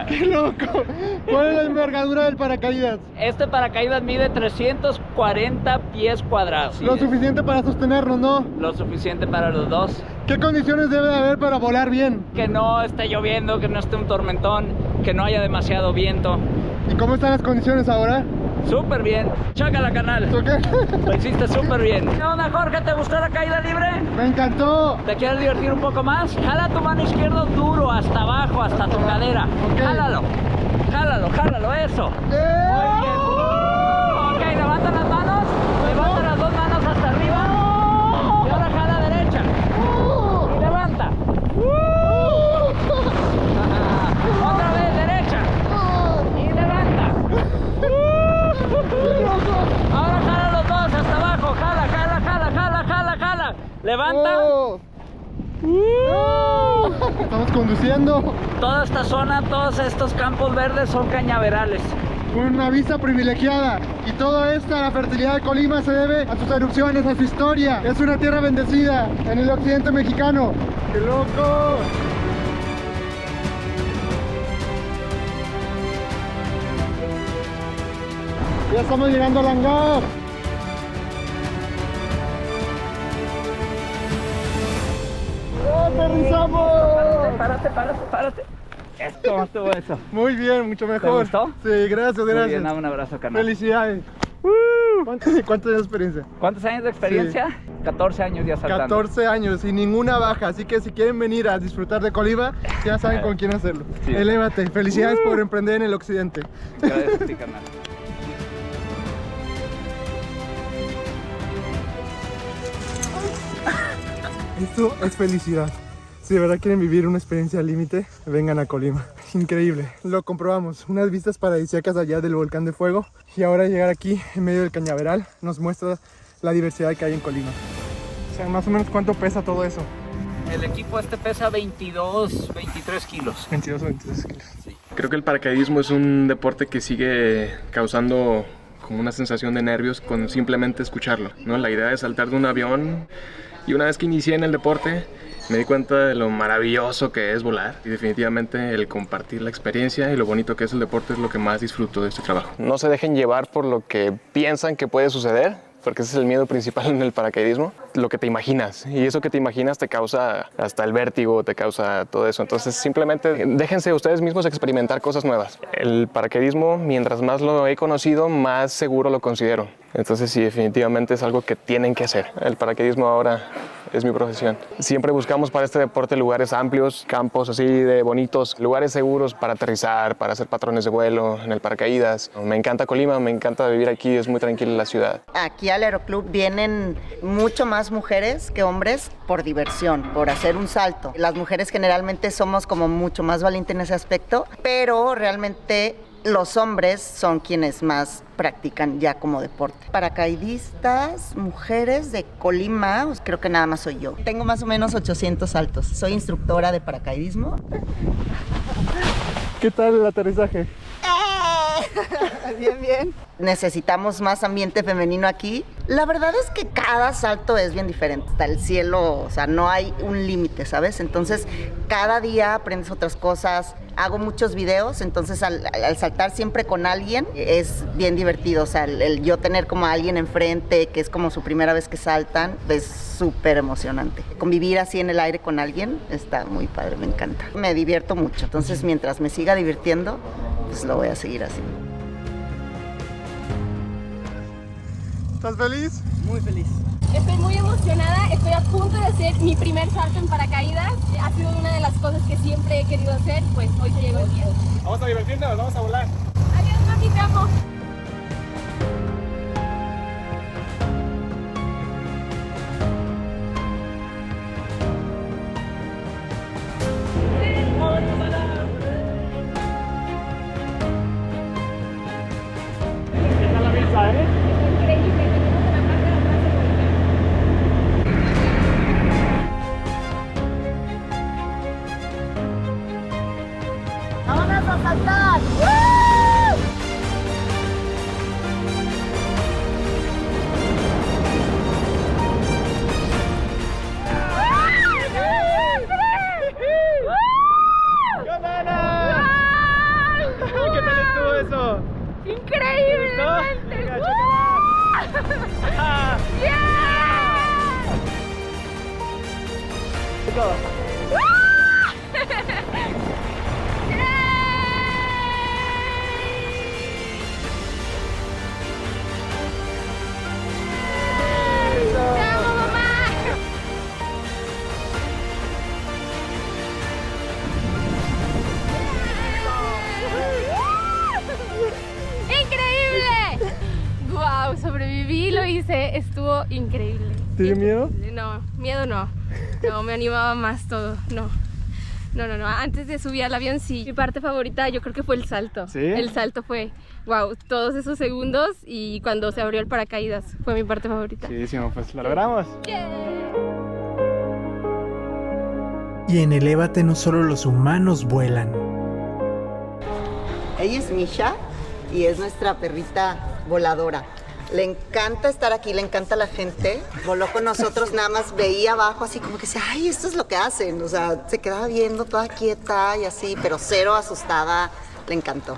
[SPEAKER 9] ¡Qué loco! ¿Cuál es la envergadura del paracaídas?
[SPEAKER 11] Este paracaídas mide 340 pies cuadrados.
[SPEAKER 9] Lo suficiente para sostenernos, ¿no?
[SPEAKER 11] Lo suficiente para los dos.
[SPEAKER 9] ¿Qué condiciones debe de haber para volar bien?
[SPEAKER 11] Que no esté lloviendo, que no esté un tormentón, que no haya demasiado viento.
[SPEAKER 9] ¿Y cómo están las condiciones ahora?
[SPEAKER 11] Súper bien. Chácala, canal.
[SPEAKER 9] ¿Okay?
[SPEAKER 11] Lo hiciste súper bien. ¿Qué onda, Jorge? ¿Te gustó la caída libre?
[SPEAKER 9] ¡Me encantó!
[SPEAKER 11] ¿Te quieres divertir un poco más? Jala tu mano izquierda duro, hasta abajo, hasta tu cadera.
[SPEAKER 9] Okay.
[SPEAKER 11] Jálalo. Jálalo, jálalo, eso. Muy bien. Ok, levanta las manos. Levanta las dos manos hasta arriba. Y ahora jala derecha. Y levanta. Otra vez derecha. Y levanta. Ahora jala los dos hasta abajo. Jala, jala, jala, jala, jala, jala. Levanta.
[SPEAKER 9] Estamos conduciendo.
[SPEAKER 11] Toda esta zona, todos estos campos verdes son cañaverales.
[SPEAKER 9] Una vista privilegiada. Y todo esto, la fertilidad de Colima, se debe a sus erupciones, a su historia. Es una tierra bendecida en el occidente mexicano. ¡Qué loco! Ya estamos llegando al hangar. ¡Oh, aterrizamos!
[SPEAKER 11] Párate, párate, párate.
[SPEAKER 8] ¿Cómo estuvo eso?
[SPEAKER 9] Muy bien, mucho mejor.
[SPEAKER 8] ¿Te gustó?
[SPEAKER 9] Sí, gracias,
[SPEAKER 8] Muy
[SPEAKER 9] gracias.
[SPEAKER 8] bien, un abrazo, carnal.
[SPEAKER 9] Felicidades. ¿Cuántos años de experiencia?
[SPEAKER 8] ¿Cuántos años de experiencia? Sí. 14 años ya saltando.
[SPEAKER 9] 14 años y ninguna baja, así que si quieren venir a disfrutar de Colima, ya saben con quién hacerlo. Sí. Elévate. Felicidades por emprender en el occidente.
[SPEAKER 8] Gracias a ti, carnal.
[SPEAKER 9] Esto es felicidad. Si de verdad quieren vivir una experiencia al límite, vengan a Colima. Increíble. Lo comprobamos. Unas vistas paradisíacas allá del volcán de fuego. Y ahora llegar aquí en medio del cañaveral nos muestra la diversidad que hay en Colima. O sea, más o menos ¿cuánto pesa todo eso?
[SPEAKER 8] El equipo pesa 22, 23 kilos.
[SPEAKER 9] 22 o 23 kilos.
[SPEAKER 8] Sí.
[SPEAKER 12] Creo que el paracaidismo es un deporte que sigue causando como una sensación de nervios con simplemente escucharlo, ¿no? La idea de saltar de un avión, y una vez que inicié en el deporte me di cuenta de lo maravilloso que es volar, y definitivamente el compartir la experiencia y lo bonito que es el deporte es lo que más disfruto de este trabajo.
[SPEAKER 13] No se dejen llevar por lo que piensan que puede suceder, porque ese es el miedo principal en el paracaidismo, lo que te imaginas, y eso que te imaginas te causa hasta el vértigo, te causa todo eso. Entonces simplemente déjense ustedes mismos experimentar cosas nuevas. El paracaidismo, mientras más lo he conocido, más seguro lo considero. Entonces sí, definitivamente es algo que tienen que hacer. El paracaidismo ahora es mi profesión. Siempre buscamos para este deporte lugares amplios, campos así de bonitos, lugares seguros para aterrizar, para hacer patrones de vuelo en el paracaídas. Me encanta Colima, me encanta vivir aquí, es muy tranquila la ciudad.
[SPEAKER 10] Aquí al Aeroclub vienen mucho más mujeres que hombres por diversión, por hacer un salto. Las mujeres generalmente somos como mucho más valientes en ese aspecto, pero realmente los hombres son quienes más practican ya como deporte. Paracaidistas, mujeres de Colima, pues creo que nada más soy yo. Tengo más o menos 800 saltos. Soy instructora de paracaidismo.
[SPEAKER 9] ¿Qué tal el aterrizaje?
[SPEAKER 10] Bien, bien. Necesitamos más ambiente femenino aquí. La verdad es que cada salto es bien diferente. Hasta el cielo, o sea, no hay un límite, ¿sabes? Entonces, cada día aprendes otras cosas. Hago muchos videos, entonces al saltar siempre con alguien es bien divertido. O sea, el yo tener como a alguien enfrente, que es como su primera vez que saltan, es súper emocionante. Convivir así en el aire con alguien está muy padre, me encanta. Me divierto mucho, entonces mientras me siga divirtiendo, pues lo voy a seguir haciendo.
[SPEAKER 9] ¿Estás feliz?
[SPEAKER 4] Muy feliz. Estoy muy emocionada, estoy a punto de hacer mi primer salto en paracaídas. Ha sido una de las cosas que siempre he querido hacer, pues hoy se llegó el día.
[SPEAKER 9] Vamos a divertirnos, vamos a volar.
[SPEAKER 4] Adiós, mami, te amo.
[SPEAKER 9] ¿Qué tal la vista,
[SPEAKER 4] Increíble, tenemos en la parte de atrás del volcán.
[SPEAKER 10] ¡Vámonos a saltar!
[SPEAKER 9] ¿Qué tal estuvo eso?
[SPEAKER 4] ¡Increíble! ¡Wow! Sobreviví, lo hice, estuvo increíble.
[SPEAKER 9] ¿Te dio miedo?
[SPEAKER 4] No, miedo no. No, me animaba más todo, no. No. Antes de subir al avión sí. Mi parte favorita yo creo que fue el salto.
[SPEAKER 9] ¿Sí?
[SPEAKER 4] El salto fue, wow, todos esos segundos y cuando se abrió el paracaídas fue mi parte favorita.
[SPEAKER 9] Chidísimo, pues lo logramos.
[SPEAKER 4] Yeah.
[SPEAKER 1] Y en Elévate no solo los humanos vuelan.
[SPEAKER 10] Ella es Misha y es nuestra perrita voladora. Le encanta estar aquí, le encanta la gente. Voló con nosotros, nada más veía abajo así como que decía, ay, esto es lo que hacen. O sea, se quedaba viendo toda quieta y así, pero cero asustada. Le encantó.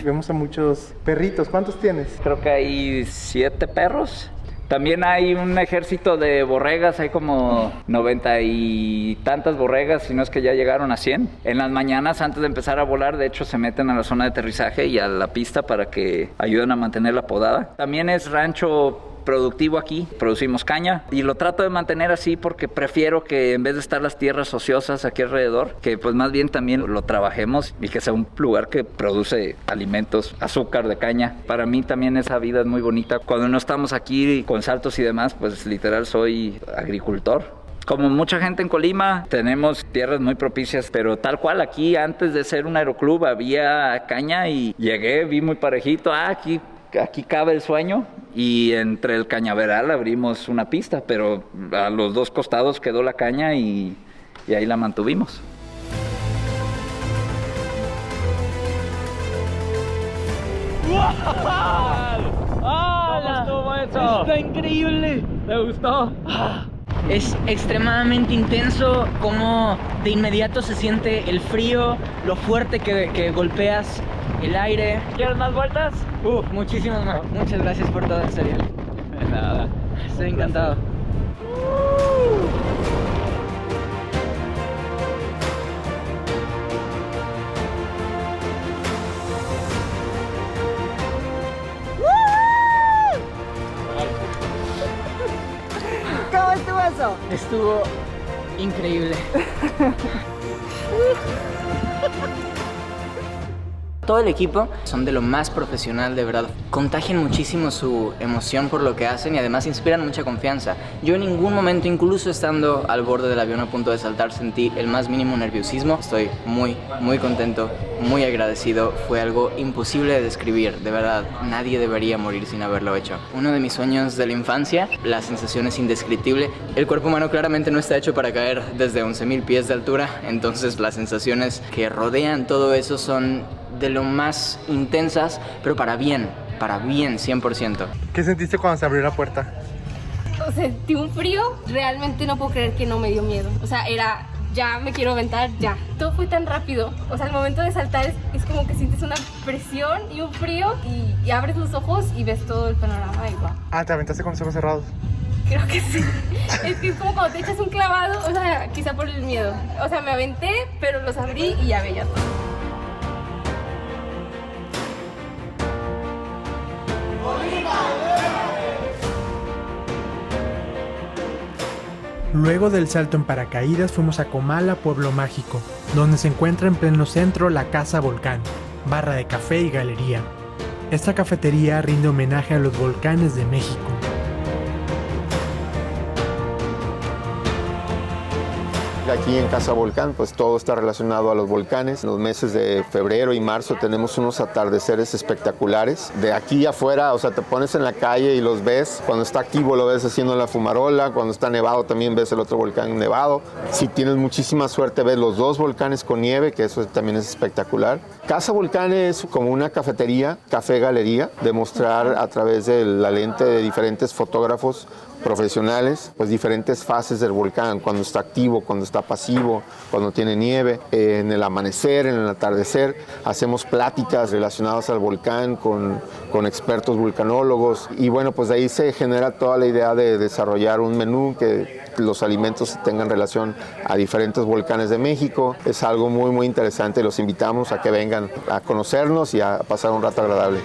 [SPEAKER 9] Vemos a muchos perritos. ¿Cuántos tienes?
[SPEAKER 8] Creo que hay 7 perros También hay un ejército de borregas, hay como 90 y tantas borregas, si no es que ya llegaron a 100. En las mañanas, antes de empezar a volar, de hecho se meten a la zona de aterrizaje y a la pista para que ayuden a mantener la podada. También es rancho productivo aquí, producimos caña y lo trato de mantener así porque prefiero que en vez de estar las tierras ociosas aquí alrededor, que pues más bien también lo trabajemos y que sea un lugar que produce alimentos, azúcar de caña. Para mí también esa vida es muy bonita. Cuando no estamos aquí con saltos y demás, pues literal soy agricultor. Como mucha gente en Colima, tenemos tierras muy propicias, pero tal cual aquí antes de ser un aeroclub había caña y llegué, vi muy parejito, aquí cabe el sueño, y entre el cañaveral abrimos una pista, pero a los dos costados quedó la caña y ahí la mantuvimos.
[SPEAKER 11] ¿Cómo estuvo eso?
[SPEAKER 14] Está increíble.
[SPEAKER 11] ¿Te gustó?
[SPEAKER 14] Es extremadamente intenso, como de inmediato se siente el frío, lo fuerte que golpeas el aire.
[SPEAKER 11] ¿Quieres más vueltas?
[SPEAKER 14] Muchísimas más. Muchas gracias por todo, en serio.
[SPEAKER 11] De nada.
[SPEAKER 14] Estoy encantado.
[SPEAKER 10] ¿Cómo estuvo eso?
[SPEAKER 14] Estuvo increíble. Todo el equipo son de lo más profesional, de verdad. Contagian muchísimo su emoción por lo que hacen y además inspiran mucha confianza. Yo en ningún momento, incluso estando al borde del avión a punto de saltar, sentí el más mínimo nerviosismo. Estoy muy contento, muy agradecido. Fue algo imposible de describir, de verdad. Nadie debería morir sin haberlo hecho. Uno de mis sueños de la infancia, la sensación es indescriptible. El cuerpo humano claramente no está hecho para caer desde 11,000 pies de altura, entonces las sensaciones que rodean todo eso son de lo más intensas, pero para bien, 100%.
[SPEAKER 9] ¿Qué sentiste cuando se abrió la puerta?
[SPEAKER 4] Sentí un frío, realmente no puedo creer que no me dio miedo. O sea, era, ya me quiero aventar, ya. Todo fue tan rápido. O sea, al momento de saltar es como que sientes una presión y un frío y abres los ojos y ves todo el panorama y wow.
[SPEAKER 9] Ah, ¿te aventaste con los ojos cerrados?
[SPEAKER 4] Creo que sí. Es que es como cuando te echas un clavado, o sea, quizá por el miedo. O sea, me aventé, pero los abrí y ya veía todo.
[SPEAKER 1] Luego del salto en paracaídas fuimos a Comala, Pueblo Mágico, donde se encuentra en pleno centro la Casa Volcán, barra de café y galería. Esta cafetería rinde homenaje a los volcanes de México.
[SPEAKER 2] Aquí en Casa Volcán, pues todo está relacionado a los volcanes. En los meses de febrero y marzo tenemos unos atardeceres espectaculares. De aquí afuera, o sea, te pones en la calle y los ves. Cuando está activo lo ves haciendo la fumarola. Cuando está nevado también ves el otro volcán nevado. Si tienes muchísima suerte ves los dos volcanes con nieve, que eso también es espectacular. Casa Volcán es como una cafetería, café-galería, de mostrar a través de la lente de diferentes fotógrafos profesionales, pues diferentes fases del volcán, cuando está activo, cuando está pasivo, cuando tiene nieve, en el amanecer, en el atardecer. Hacemos pláticas relacionadas al volcán con expertos vulcanólogos y bueno, pues de ahí se genera toda la idea de desarrollar un menú que los alimentos tengan relación a diferentes volcanes de México. Es algo muy interesante, los invitamos a que vengan a conocernos y a pasar un rato agradable.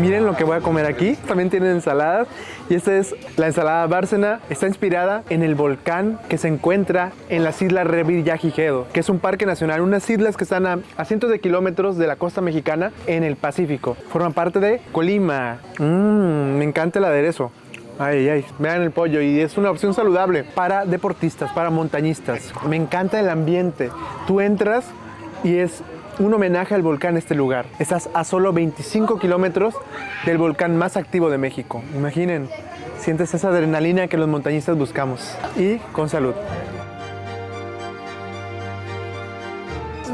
[SPEAKER 9] Miren lo que voy a comer aquí. También tienen ensaladas. Y esta es la ensalada Bárcena. Está inspirada en el volcán que se encuentra en las islas Revillagigedo, que es un parque nacional, unas islas que están a cientos de kilómetros de la costa mexicana en el Pacífico. Forman parte de Colima. Me encanta el aderezo. Ay, vean el pollo y es una opción saludable para deportistas, para montañistas. Me encanta el ambiente. Tú entras y es un homenaje al volcán este lugar. Estás a solo 25 kilómetros del volcán más activo de México. Imaginen, sientes esa adrenalina que los montañistas buscamos. Y con salud.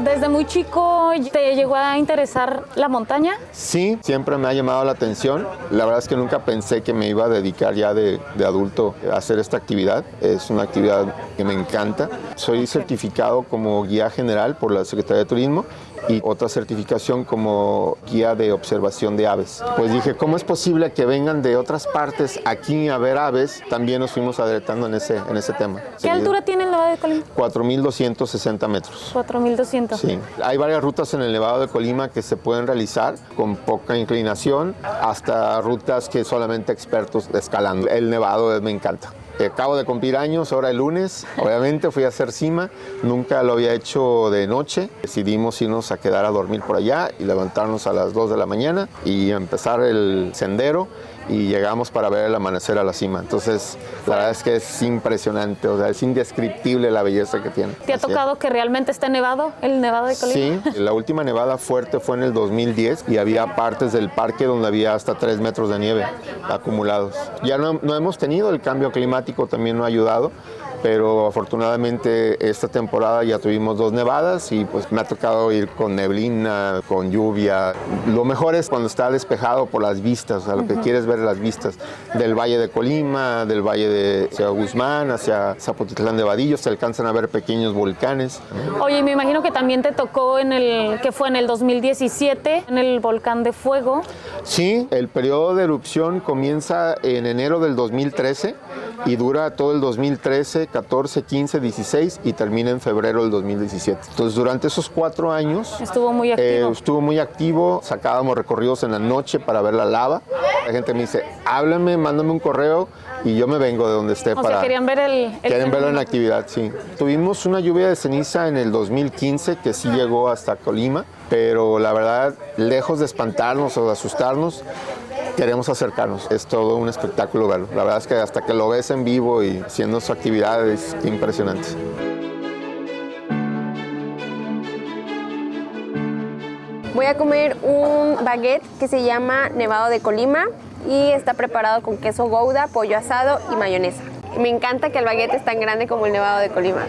[SPEAKER 3] ¿Desde muy chico te llegó a interesar la montaña?
[SPEAKER 15] Sí, siempre me ha llamado la atención. La verdad es que nunca pensé que me iba a dedicar ya de adulto a hacer esta actividad. Es una actividad que me encanta. Soy certificado como guía general por la Secretaría de Turismo y otra certificación como guía de observación de aves. Pues dije, ¿cómo es posible que vengan de otras partes aquí a ver aves? También nos fuimos adelantando en ese tema.
[SPEAKER 3] ¿Qué altura tiene el Nevado de Colima?
[SPEAKER 15] 4.260 metros.
[SPEAKER 3] 4.200.
[SPEAKER 15] Sí. Hay varias rutas en el Nevado de Colima que se pueden realizar con poca inclinación, hasta rutas que solamente expertos escalando. El Nevado me encanta. Acabo de cumplir años, ahora el lunes, obviamente fui a hacer cima, nunca lo había hecho de noche, decidimos irnos a quedar a dormir por allá y levantarnos a las 2 de la mañana y empezar el sendero y llegamos para ver el amanecer a la cima. Entonces, la verdad es que es impresionante, o sea, es indescriptible la belleza que tiene.
[SPEAKER 3] ¿Te ha tocado que realmente esté nevado, el Nevado de Colima?
[SPEAKER 15] Sí, la última nevada fuerte fue en el 2010 y había partes del parque donde había hasta 3 metros de nieve acumulados. Ya no hemos tenido, el cambio climático también no ha ayudado, pero afortunadamente esta temporada ya tuvimos 2 nevadas y pues me ha tocado ir con neblina, con lluvia. Lo mejor es cuando está despejado por las vistas, o sea, lo que quieres ver las vistas del Valle de Colima, del Valle de Ciudad Guzmán, hacia Zapotitlán de Vadillo, se alcanzan a ver pequeños volcanes.
[SPEAKER 3] Oye, me imagino que también te tocó que fue en el 2017, en el Volcán de Fuego.
[SPEAKER 15] Sí, el periodo de erupción comienza en enero del 2013 y dura todo el 2013, 14, 15, 16 y termina en febrero del 2017. Entonces, durante esos 4 años...
[SPEAKER 3] Estuvo muy activo.
[SPEAKER 15] Estuvo muy activo, sacábamos recorridos en la noche para ver la lava. La gente me dice, háblame, mándame un correo y yo me vengo de donde esté
[SPEAKER 3] o sea, querían ver
[SPEAKER 15] Quieren verlo en la actividad, sí. Tuvimos una lluvia de ceniza en el 2015 que sí llegó hasta Colima, pero la verdad, lejos de espantarnos o de asustarnos, queremos acercarnos. Es todo un espectáculo verlo. La verdad es que hasta que lo ves en vivo y haciendo su actividad es impresionante.
[SPEAKER 16] Voy a comer un baguette que se llama Nevado de Colima y está preparado con queso gouda, pollo asado y mayonesa. Me encanta que el baguette es tan grande como el Nevado de Colima.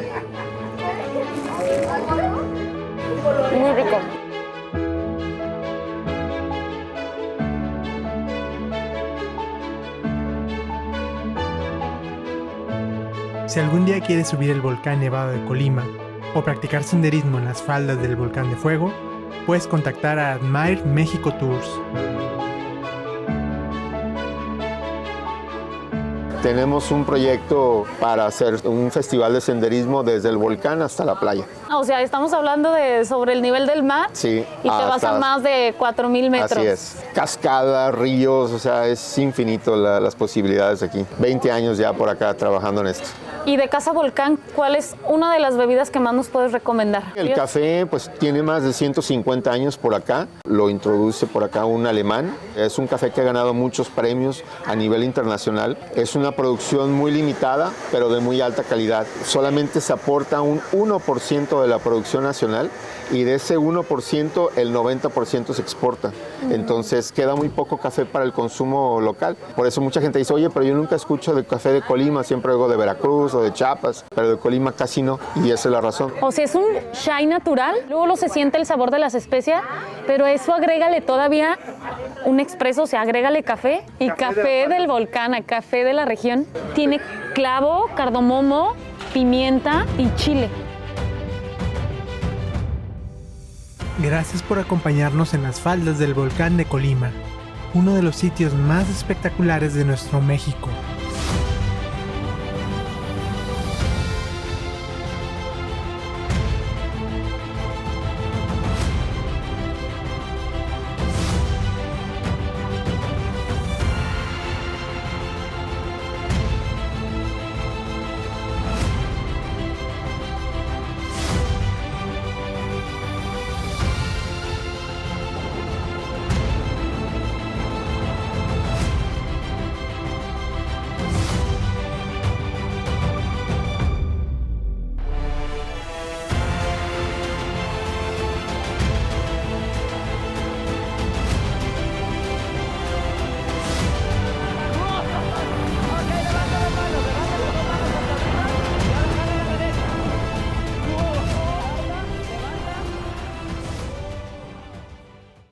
[SPEAKER 16] Muy rico.
[SPEAKER 1] Si algún día quieres subir el volcán Nevado de Colima o practicar senderismo en las faldas del Volcán de Fuego, puedes contactar a Admire México Tours.
[SPEAKER 15] Tenemos un proyecto para hacer un festival de senderismo desde el volcán hasta la playa.
[SPEAKER 3] O sea, estamos hablando sobre el nivel del mar.
[SPEAKER 15] Sí.
[SPEAKER 3] Y te vas a más de 4,000 metros.
[SPEAKER 15] Así es. Cascadas, ríos, o sea, es infinito las posibilidades aquí. 20 años ya por acá trabajando en esto.
[SPEAKER 3] Y de Casa Volcán, ¿cuál es una de las bebidas que más nos puedes recomendar?
[SPEAKER 15] El café, pues tiene más de 150 años por acá. Lo introduce por acá un alemán. Es un café que ha ganado muchos premios a nivel internacional. Es una producción muy limitada, pero de muy alta calidad. Solamente se aporta un 1% de la producción nacional y de ese 1% el 90% se exporta. Entonces queda muy poco café para el consumo local. Por eso mucha gente dice, oye, pero yo nunca escucho de café de Colima, siempre oigo de Veracruz o de Chiapas, pero de Colima casi no, y esa es la razón.
[SPEAKER 3] O sea, es un chai natural, luego se siente el sabor de las especias, pero eso agrégale todavía un expreso, o sea, agrégale café y café del volcán, a café de la región. Tiene clavo, cardamomo, pimienta y chile.
[SPEAKER 1] Gracias por acompañarnos en las faldas del Volcán de Colima, uno de los sitios más espectaculares de nuestro México.